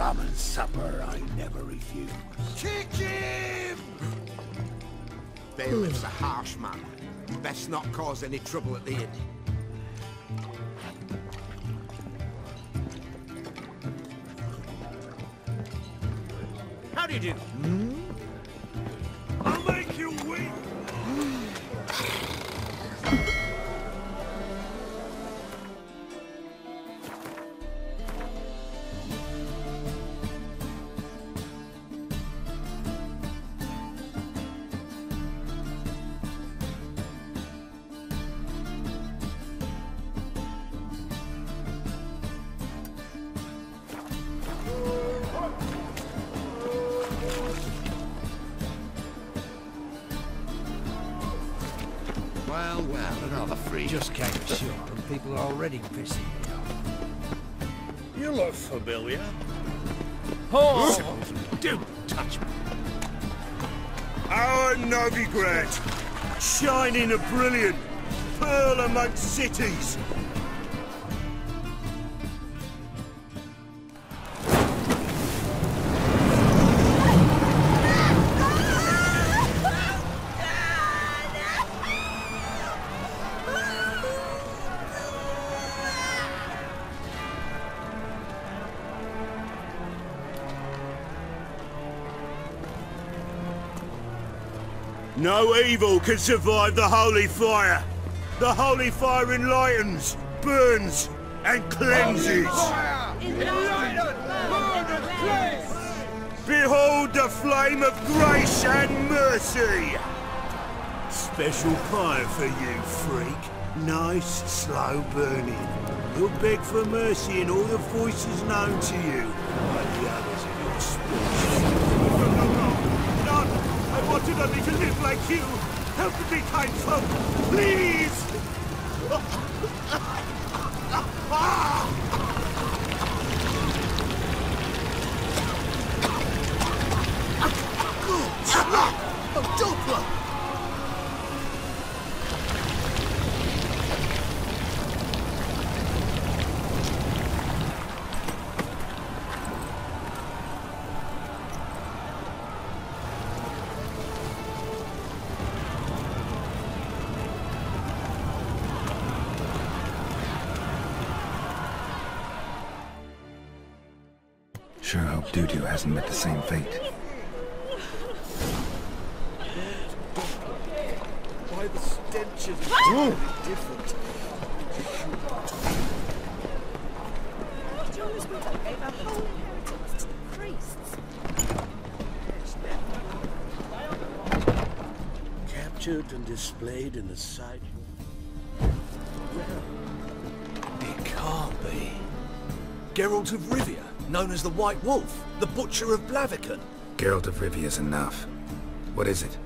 common supper I never refuse. Kick him! Bailiff's a harsh man. Best not cause any trouble at the inn. How do you do? I'll make you weep! Well, another free. Just came ashore and people are already pissing me off. You look familiar. Oh! Don't touch me. Our Novigrad, shining a brilliant pearl amongst cities. No evil can survive the holy fire. The holy fire enlightens, burns, and cleanses. Behold the flame of grace and mercy. Special fire for you, freak. Nice, slow burning. You'll beg for mercy in all the voices known to you, like the others in your speech. I wanted only to live like you. Help me, kind folk, please! Octobre! Sure hope Doo-Doo hasn't met the same fate. Why the stench is really different. Did you always want to give a whole inheritance to the priests? Captured and displayed in the sight. It can't be. Geralt of Rivia, known as the White Wolf, the Butcher of Blaviken. Geralt of Riv is enough. What is it?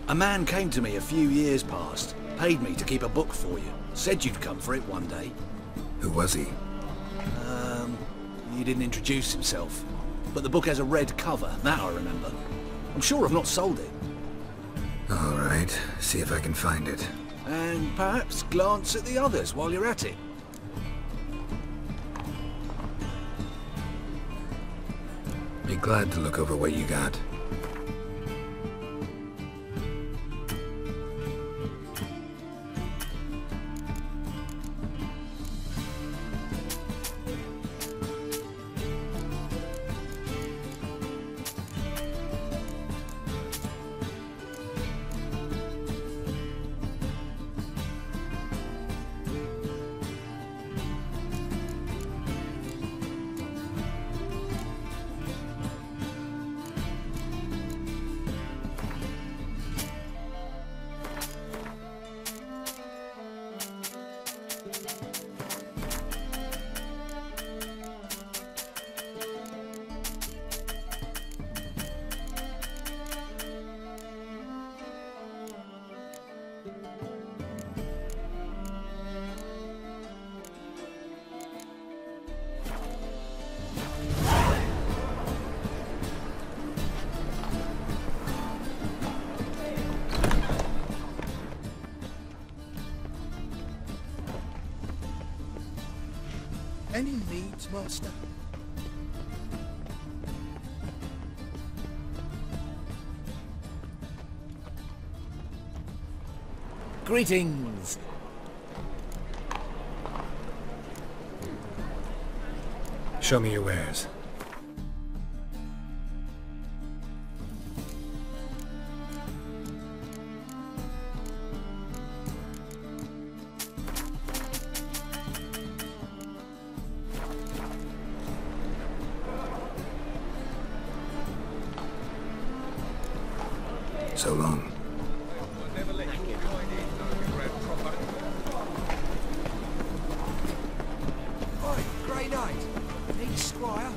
A man came to me a few years past, paid me to keep a book for you, said you'd come for it one day. Who was he? He didn't introduce himself, but the book has a red cover, that I remember. I'm sure I've not sold it. All right, see if I can find it. And perhaps glance at the others while you're at it. Be glad to look over what you got. Any needs, master? Greetings. Show me your wares. So long. Oi, grey knight. Need squire.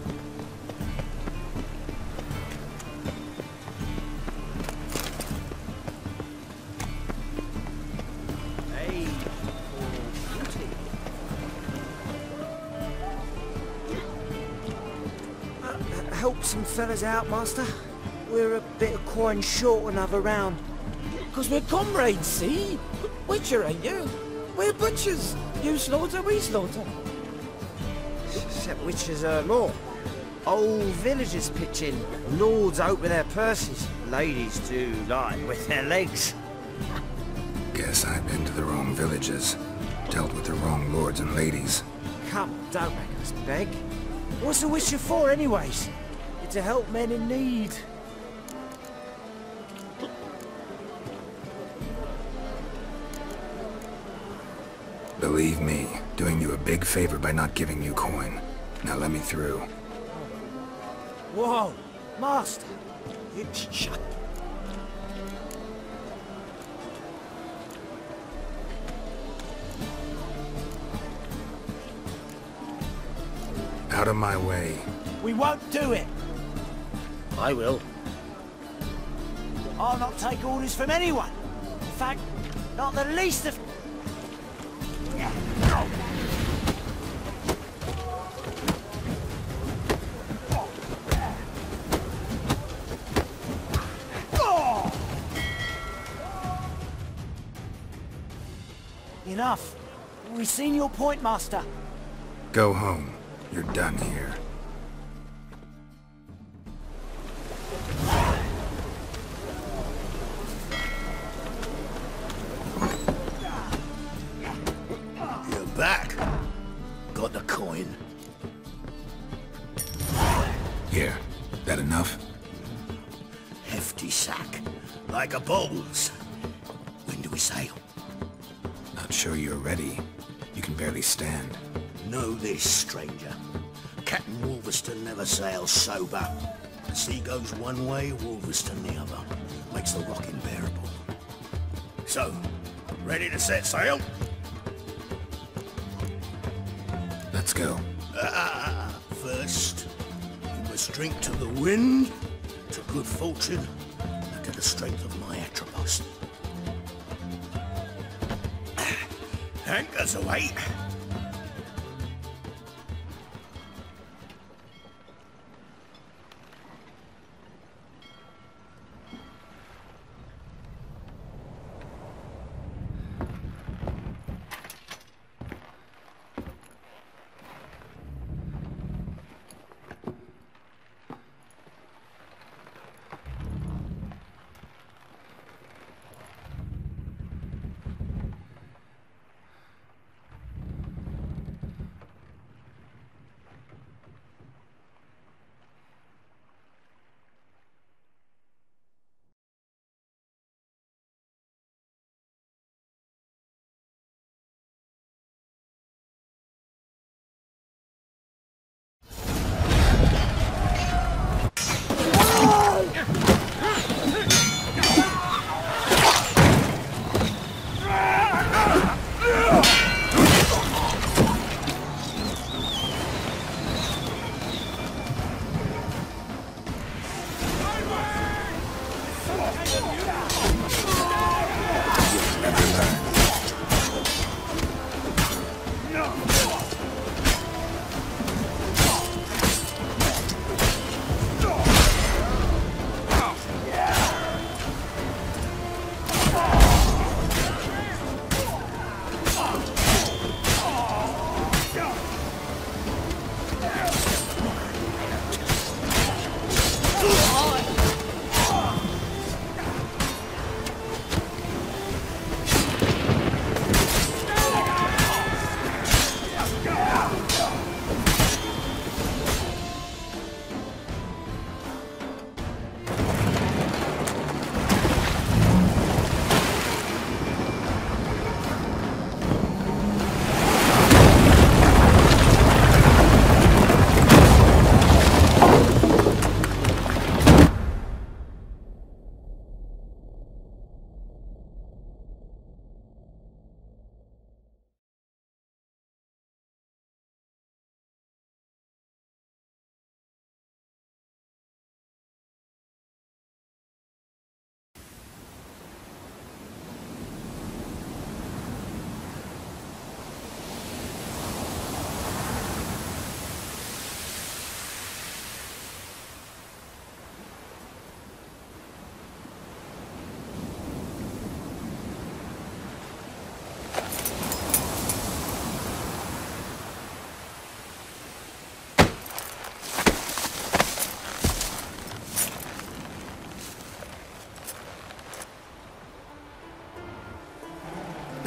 Hey, for beauty. Help some fellas out, master. We're a bit of coin short another round. Because we're comrades, see? Witcher, ain't you? We're butchers. You slaughter, we slaughter. Except witches earn more. Old villagers pitch in. Lords open their purses. Ladies do like with their legs. Guess I've been to the wrong villages. Dealt with the wrong lords and ladies. Come, don't make us beg. What's a witcher for, anyways? It's to help men in need. Believe me, doing you a big favor by not giving you coin. Now let me through. Whoa, master. Shut. Out of my way. We won't do it. I will. I'll not take orders from anyone. In fact, not the least of... Enough. We've seen your point, master. Go home. You're done here. You're back. Got the coin. Here. That enough? Hefty sack. Like a bull's. When do we sail? Not sure you're ready. You can barely stand. Know this, stranger. Captain Wolverstone never sails sober. The sea goes one way, Wolverstone the other. Makes the rock unbearable. So, ready to set sail? Let's go. First, you must drink to the wind, to good fortune, and to the strength of my Atropos. Anchors away.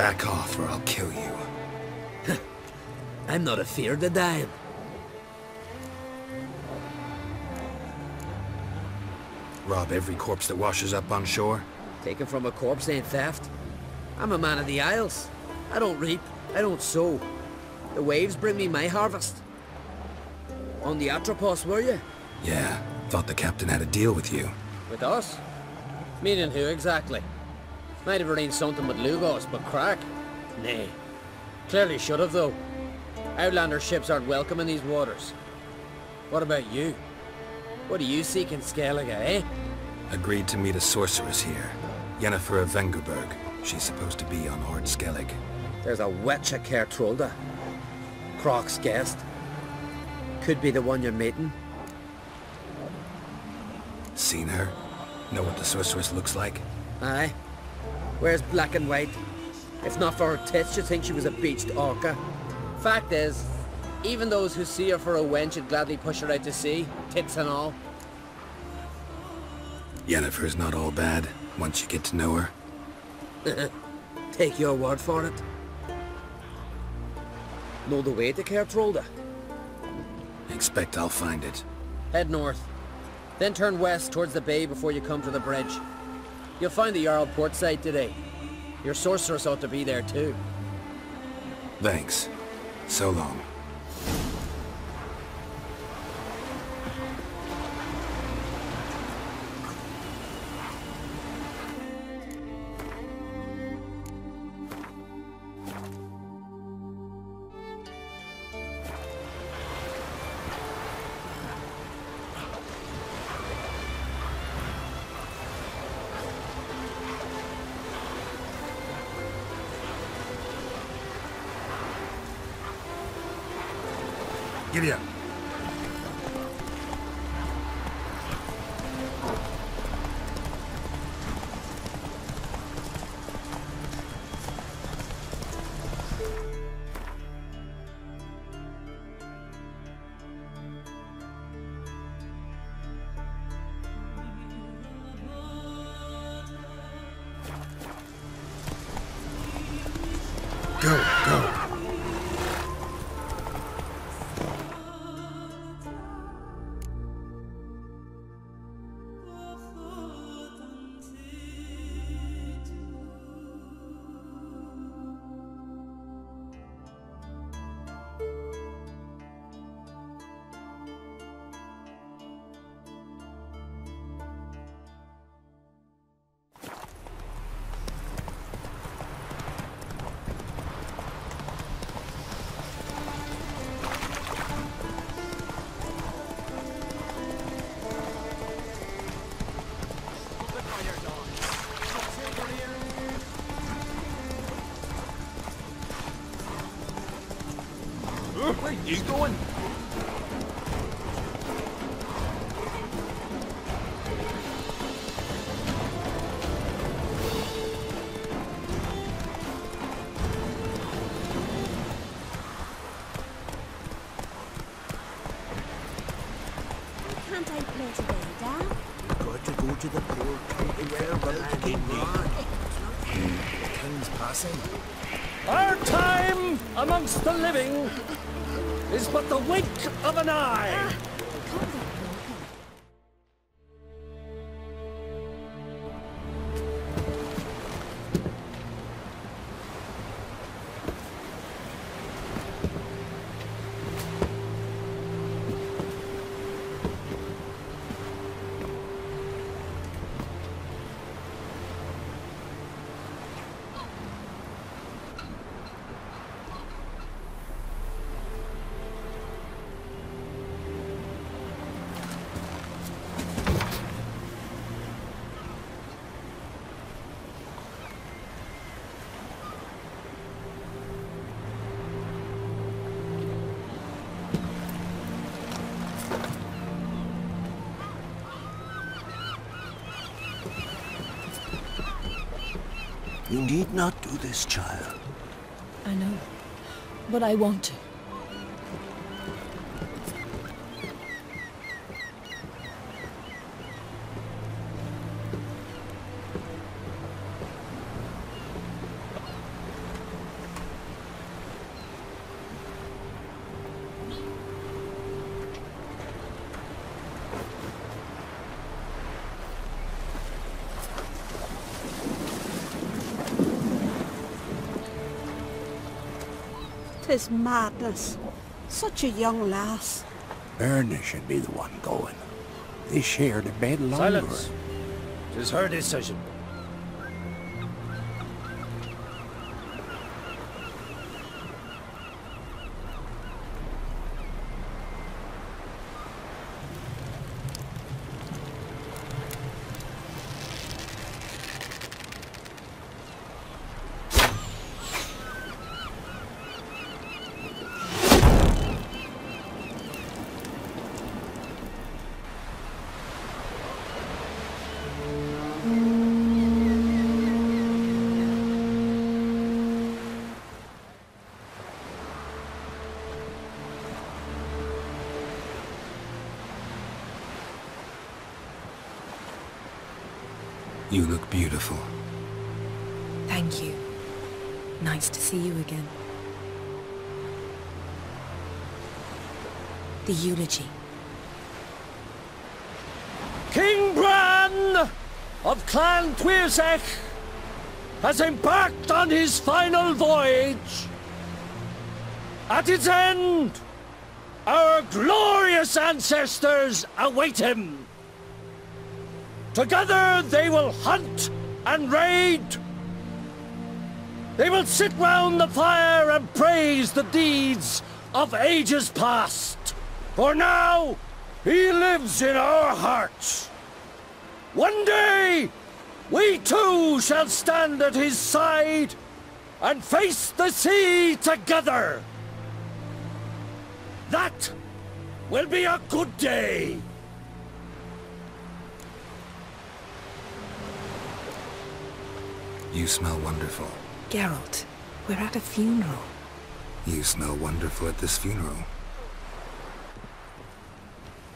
Back off or I'll kill you. I'm not afeard of dying. Rob every corpse that washes up on shore? Taken from a corpse ain't theft. I'm a man of the Isles. I don't reap, I don't sow. The waves bring me my harvest. On the Atropos, were you? Yeah, thought the captain had a deal with you. With us? Meaning who exactly? Might have arranged something with Lugos, but crack? Nay. Clearly should have, though. Outlander ships aren't welcome in these waters. What about you? What do you seek in Skellige, eh? Agreed to meet a sorceress here. Yennefer of Vengerberg. She's supposed to be on Ord Skellig. There's a witch at Kertrolda. Croc's guest. Could be the one you're meeting. Seen her? Know what the sorceress looks like? Aye. Wears black and white. If not for her tits, you'd think she was a beached orca. Fact is, even those who see her for a wench would gladly push her out to sea, tits and all. Yennefer's not all bad, once you get to know her. Take your word for it. Know the way to Kertrolda? Expect I'll find it. Head north. Then turn west towards the bay before you come to the bridge. You'll find the Jarl port side today. Your sorceress ought to be there too. Thanks. So long. Giddy up. Go, go. Where are you going? Can't I play today, Dad? Got to go to the port county where the king The king's passing. Our time amongst the living is but the wink of an eye. You need not do this, child. I know, but I want to. 'Tis madness. Such a young lass. Erna should be the one going. They shared a bed longer. Silence. 'Tis her decision. You look beautiful. Thank you. Nice to see you again. The eulogy. King Bran of Clan Tuirsech has embarked on his final voyage. At its end, our glorious ancestors await him. Together they will hunt and raid. They will sit round the fire and praise the deeds of ages past. For now, he lives in our hearts. One day, we too shall stand at his side and face the sea together. That will be a good day. You smell wonderful. Geralt, we're at a funeral. You smell wonderful at this funeral.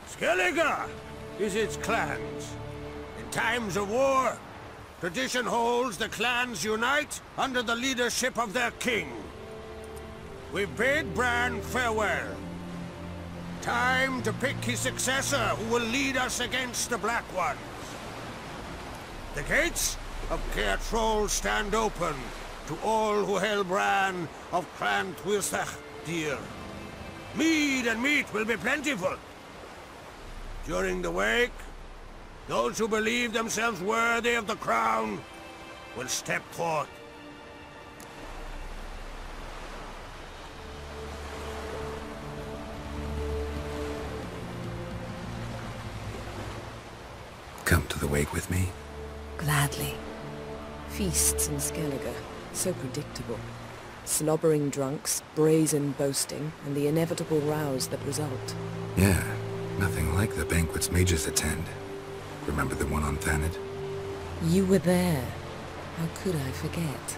Skellige is its clans. In times of war, tradition holds the clans unite under the leadership of their king. We bid Bran farewell. Time to pick his successor who will lead us against the Black Ones. The gates of Caer Troll stand open to all who held Bran of Clan Tuirsech dear. Mead and meat will be plentiful. During the wake, those who believe themselves worthy of the crown will step forth. Come to the wake with me? Gladly. Feasts in Skellige, so predictable. Slobbering drunks, brazen boasting, and the inevitable rows that result. Yeah, nothing like the banquets mages attend. Remember the one on Thanedd? You were there. How could I forget?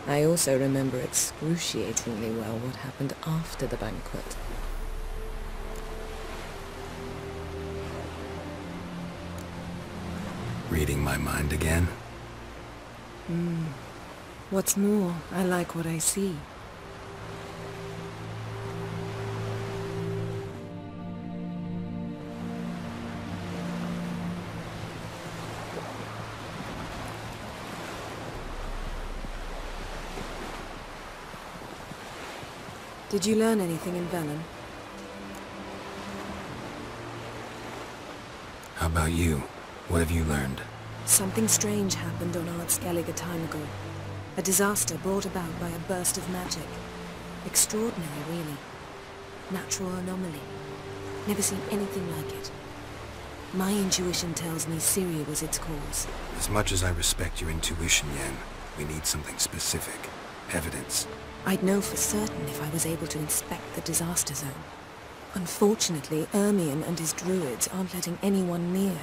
I also remember excruciatingly well what happened after the banquet. Reading my mind again? What's more, I like what I see. Did you learn anything in Velen? How about you? What have you learned? Something strange happened on Ard Skellige a time ago. A disaster brought about by a burst of magic. Extraordinary, really. Natural anomaly. Never seen anything like it. My intuition tells me Ciri was its cause. As much as I respect your intuition, Yen, we need something specific. Evidence. I'd know for certain if I was able to inspect the disaster zone. Unfortunately, Ermion and his druids aren't letting anyone near.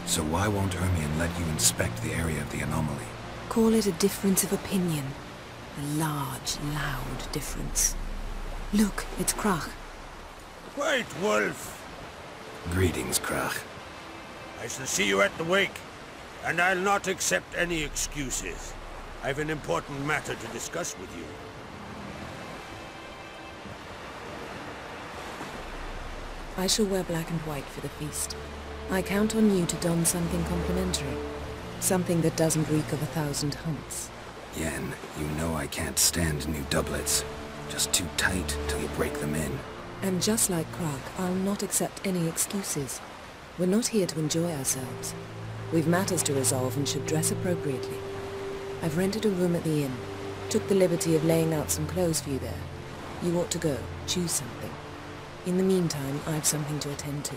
So why won't Ermion let you inspect the area of the anomaly? Call it a difference of opinion. A large, loud difference. Look, it's Krach. White Wolf! Greetings, Krach. I shall see you at the wake, and I'll not accept any excuses. I've an important matter to discuss with you. I shall wear black and white for the feast. I count on you to don something complimentary. Something that doesn't reek of 1,000 hunts. Yen, you know I can't stand new doublets. Just too tight till you break them in. And just like Krak, I'll not accept any excuses. We're not here to enjoy ourselves. We've matters to resolve and should dress appropriately. I've rented a room at the inn. Took the liberty of laying out some clothes for you there. You ought to go. Choose something. In the meantime, I've something to attend to.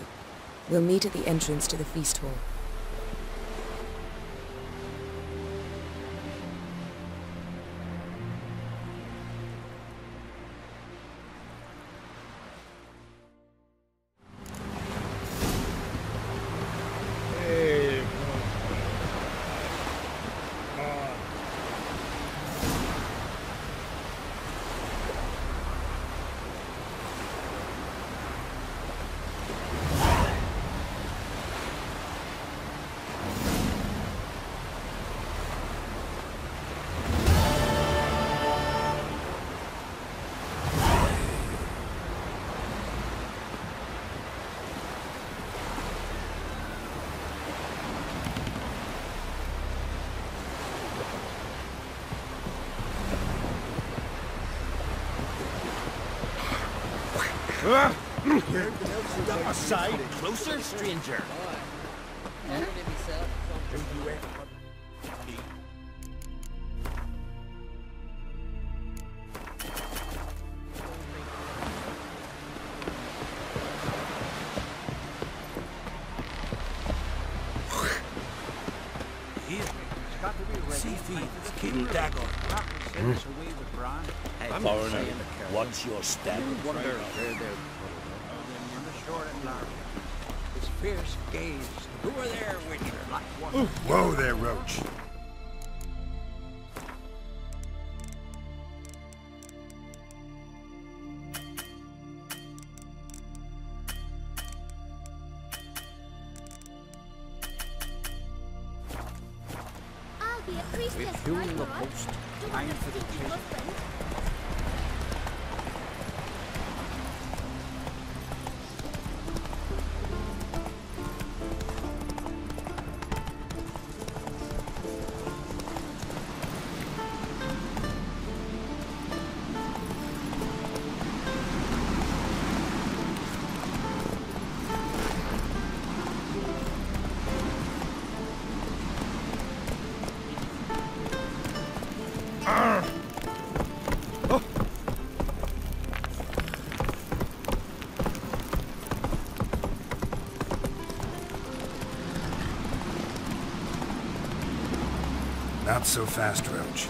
We'll meet at the entrance to the feast hall. Step aside, closer, stranger. Foreigner, what's your step? His fierce gaze. Who are there, Witcher? Whoa there, Roach. I'll be a priestess, my the God. post. To Time my for the sweet king. husband. Not so fast, Roach.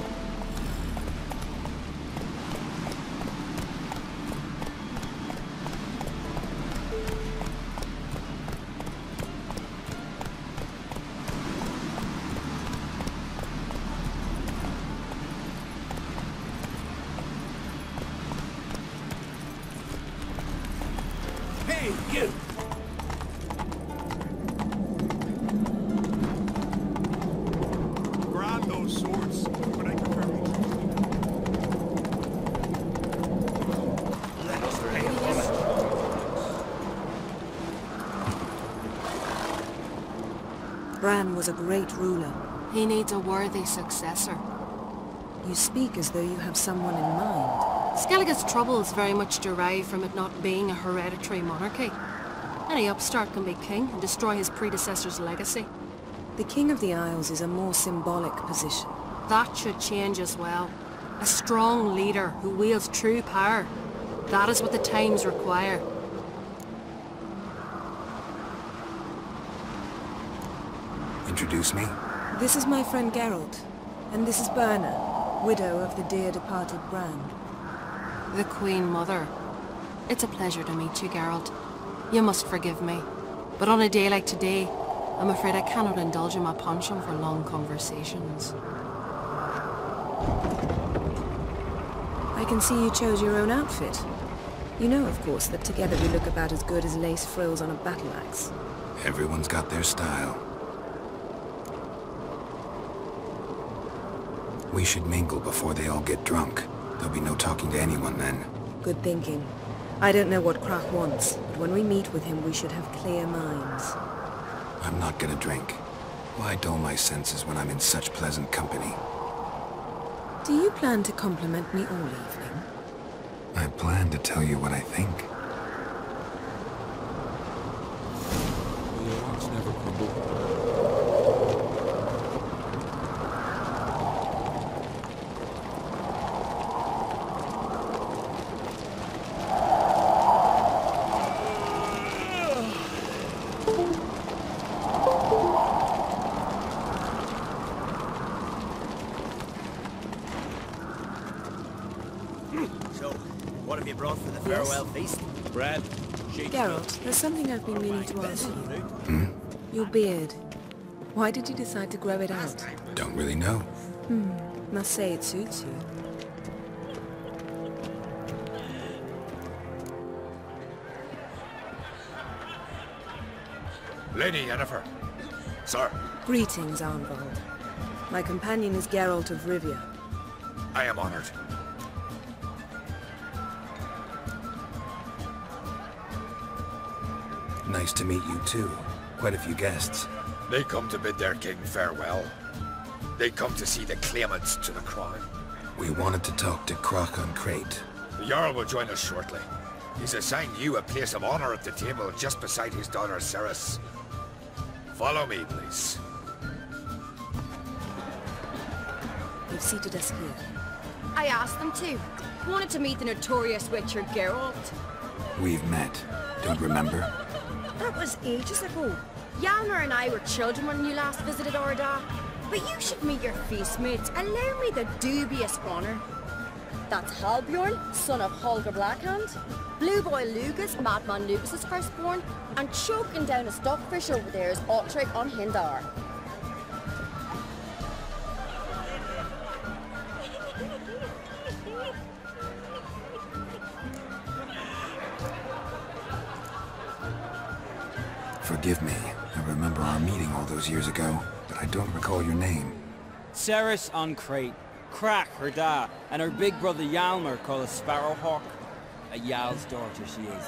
Hey, you! Grind those swords, but I prefer me. Bran was a great ruler. He needs a worthy successor. You speak as though you have someone in mind. Skellige's troubles very much derive from it not being a hereditary monarchy. Any upstart can be king and destroy his predecessor's legacy. The King of the Isles is a more symbolic position. That should change as well. A strong leader who wields true power. That is what the times require. Introduce me? This is my friend Geralt, and this is Berna, widow of the dear departed Bran. The Queen Mother. It's a pleasure to meet you, Geralt. You must forgive me, but on a day like today, I'm afraid I cannot indulge in my penchant for long conversations. I can see you chose your own outfit. You know, of course, that together we look about as good as lace frills on a battle axe. Everyone's got their style. We should mingle before they all get drunk. There'll be no talking to anyone then. Good thinking. I don't know what Krak wants, but when we meet with him we should have clear minds. I'm not gonna drink. Why dull my senses when I'm in such pleasant company? Do you plan to compliment me all evening? I plan to tell you what I think. Leon's never crumble. What have you brought for the farewell feast? Bread, Geralt, there's something I've been meaning to ask you. Your beard. Why did you decide to grow it out? Don't really know. Must say it suits you. Lady Yennefer. Sir. Greetings, Arnvald. My companion is Geralt of Rivia. I am honored. Nice to meet you too. Quite a few guests. They come to bid their king farewell. They come to see the claimants to the crown. We wanted to talk to Crochan Crate. The Jarl will join us shortly. He's assigned you a place of honor at the table just beside his daughter Ceres. Follow me, please. You've seated us here. I asked them to. Wanted to meet the notorious witcher Geralt. We've met. Don't remember? That was ages ago. Hjalmar and I were children when you last visited Orda. But you should meet your feast mates. Allow me the dubious honor. That's Halbjorn, son of Holger Blackhand. Blue Boy Lugas, Madman Lucas's firstborn. And choking down a stockfish over there is Otrek on Hindar. Forgive me. I remember our meeting all those years ago, but I don't recall your name. Ceres on Crate, Crack her da, and her big brother Hjalmar called a Sparrowhawk. A Jarl's daughter she is.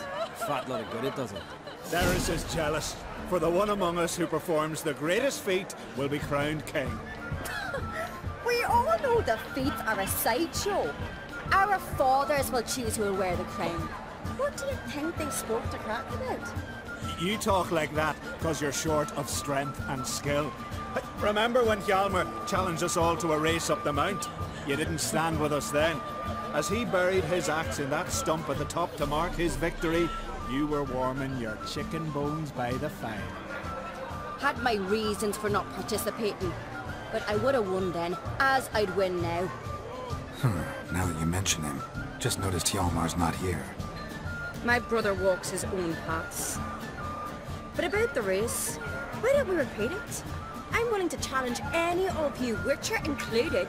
Fat lot of good it does it. Ceres is jealous, for the one among us who performs the greatest feat will be crowned king. We all know the feats are a sideshow. Our fathers will choose who will wear the crown. What do you think they spoke to Crack about? You talk like that because you're short of strength and skill. Remember when Hjalmar challenged us all to a race up the mount? You didn't stand with us then. As he buried his axe in that stump at the top to mark his victory, you were warming your chicken bones by the fire. Had my reasons for not participating, but I would have won then, as I'd win now. Now that you mention him, just noticed Hjalmar's not here. My brother walks his own paths. But about the race, why don't we repeat it? I'm willing to challenge any of you, Witcher included.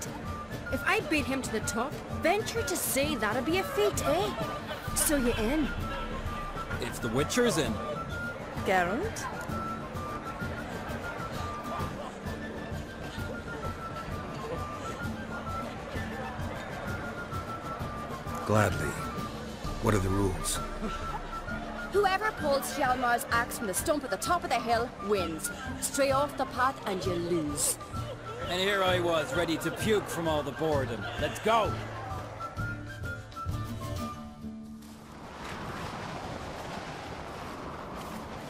If I beat him to the top, venture to say that'd be a feat, eh? So you in? If the Witcher's in. Geralt? Gladly. What are the rules? Whoever pulls Hjalmar's axe from the stump at the top of the hill wins. Stray off the path and you lose. And here I was, ready to puke from all the boredom. Let's go!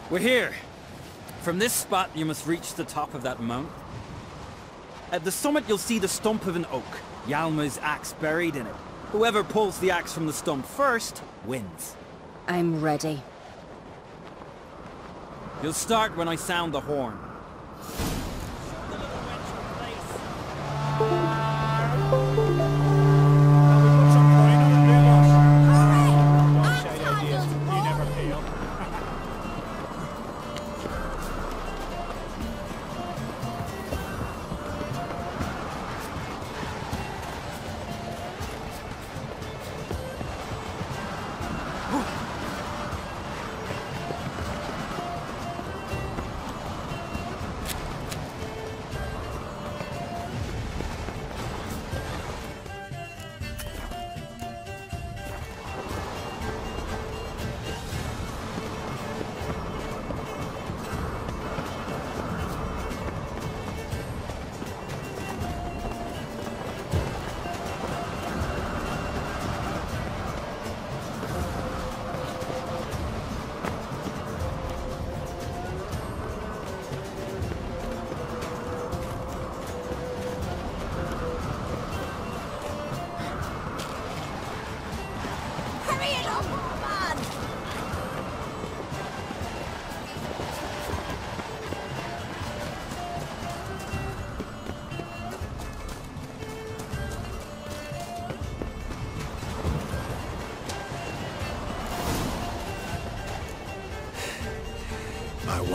We're here. From this spot, you must reach the top of that mount. At the summit, you'll see the stump of an oak. Hjalmar's axe buried in it. Whoever pulls the axe from the stump first, wins. I'm ready. You'll start when I sound the horn.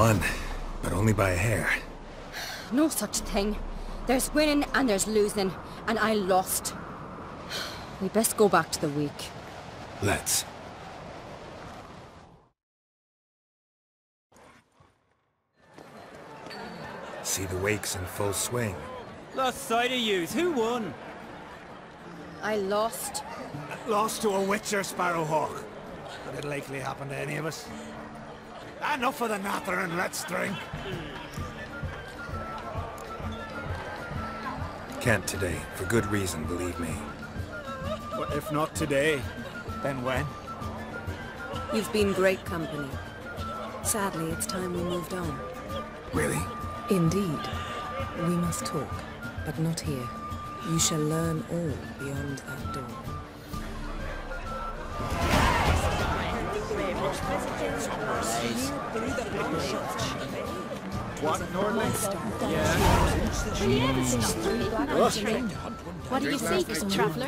Won, but only by a hair. No such thing. There's winning and there's losing, and I lost. We best go back to the week. Let's. See the wakes in full swing. Lost sight of yous. Who won? I lost. Lost to a witcher, Sparrowhawk. Could it likely happen to any of us? Enough of the nattering, let's drink. Can't today, for good reason, believe me. But if not today, then when? You've been great company. Sadly, it's time we moved on. Really? Indeed. We must talk, but not here. You shall learn all beyond that door. What, Nordling? What do you think, traveller?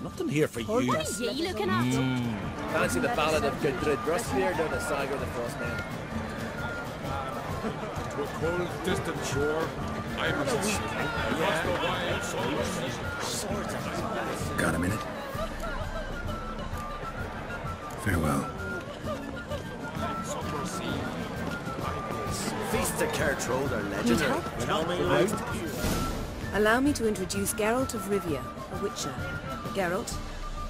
Nothing here for you. What are you looking at? Fancy the ballad of Gudrid Brustbeard down the saga of the Frostman. To a cold, distant shore, I must Got a minute? Farewell. Feasts of Kertrode are legendary. Tell me out. Allow me to introduce Geralt of Rivia, a witcher. Geralt,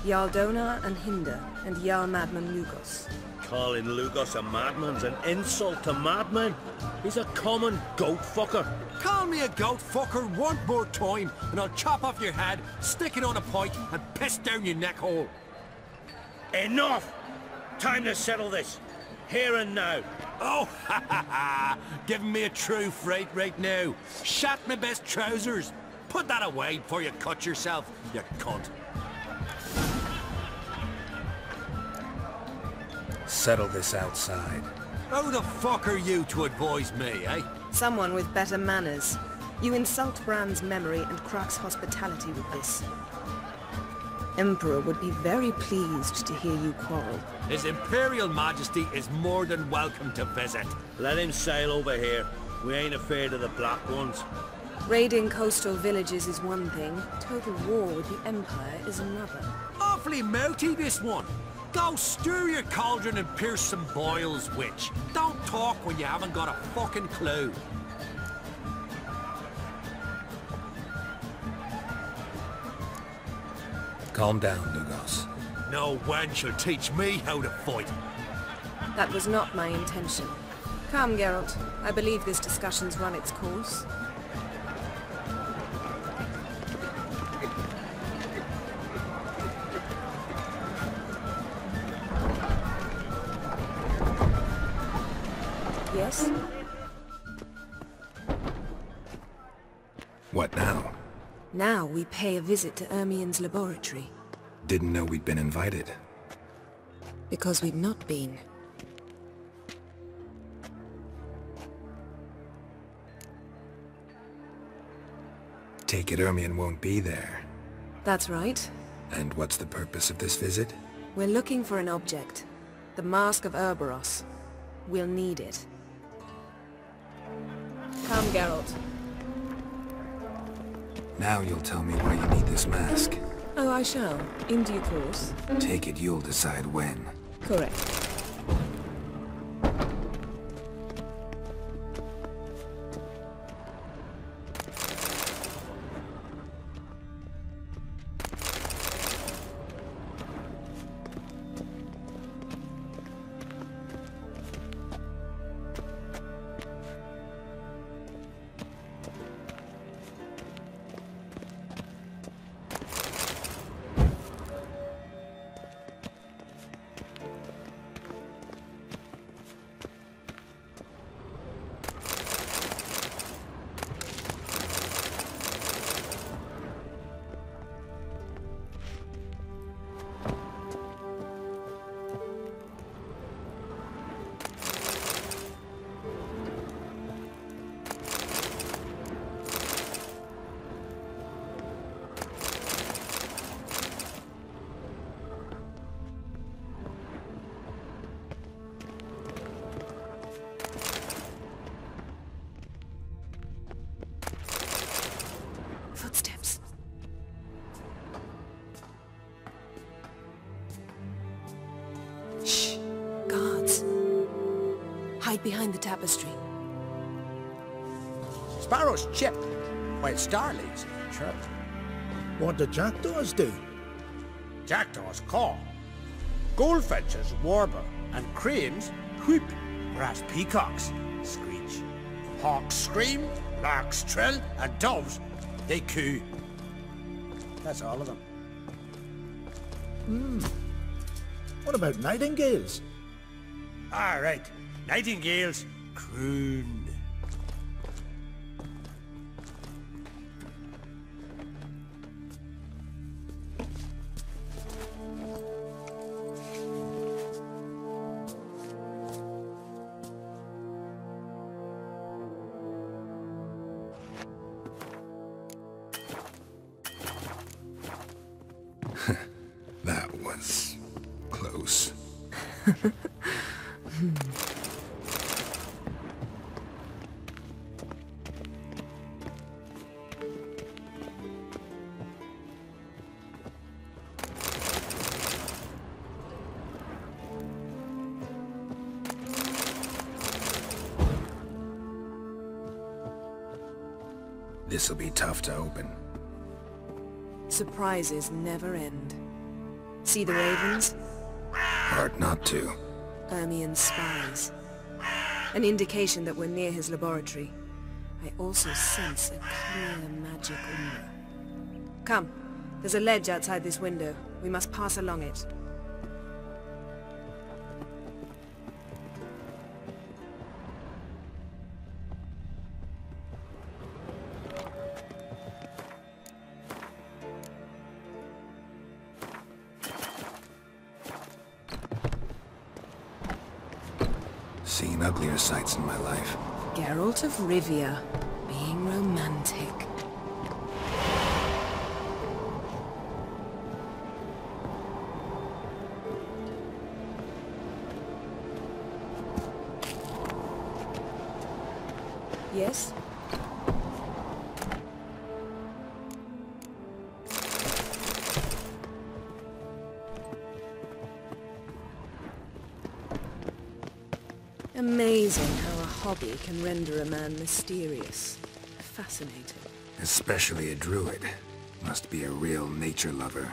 Jarl Donar and Hinder, and Jarl Madman Lugos. Calling Lugos a madman's an insult to madmen. He's a common goat fucker. Call me a goat fucker one more time, and I'll chop off your head, stick it on a pike, and piss down your neck hole. Enough! Time to settle this. Here and now. Oh, ha ha ha! Giving me a true fright right now. Shat my best trousers. Put that away before you cut yourself, you cunt. Settle this outside. Who the fuck are you to advise me, eh? Someone with better manners. You insult Bran's memory and Crach's hospitality with this. Emperor would be very pleased to hear you quarrel. His Imperial Majesty is more than welcome to visit. Let him sail over here. We ain't afraid of the Black Ones. Raiding coastal villages is one thing. Total war with the Empire is another. Awfully mouty, this one. Go stir your cauldron and pierce some boils, witch. Don't talk when you haven't got a fucking clue. Calm down, Lugos. No wench will teach me how to fight. That was not my intention. Come, Geralt. I believe this discussion's run its course. Yes? What now? Now we pay a visit to Ermien's laboratory. Didn't know we'd been invited. Because we've not been. Take it Ermien won't be there. That's right. And what's the purpose of this visit? We're looking for an object. The Mask of Urboros. We'll need it. Come, Geralt. Now you'll tell me why you need this mask. Oh, I shall. In due course. Take it you'll decide when. Correct. Behind the tapestry. Sparrows chip, while starlings chirp. What do jackdaws do? Jackdaws caw. Goldfinches warble, and cranes whoop, whereas peacocks screech. Hawks scream, larks trill, and doves, they coo. That's all of them. What about nightingales? All right, nightingales croon. That was close. This'll be tough to open. Surprises never end. See the ravens? Hard not to. Ermien's spies. An indication that we're near his laboratory. I also sense a clear magic aura. Come, there's a ledge outside this window. We must pass along it. Seen uglier sights in my life. Geralt of Rivia, being romantic. Yes? Amazing how a hobby can render a man mysterious. Fascinating. Especially a druid. Must be a real nature lover.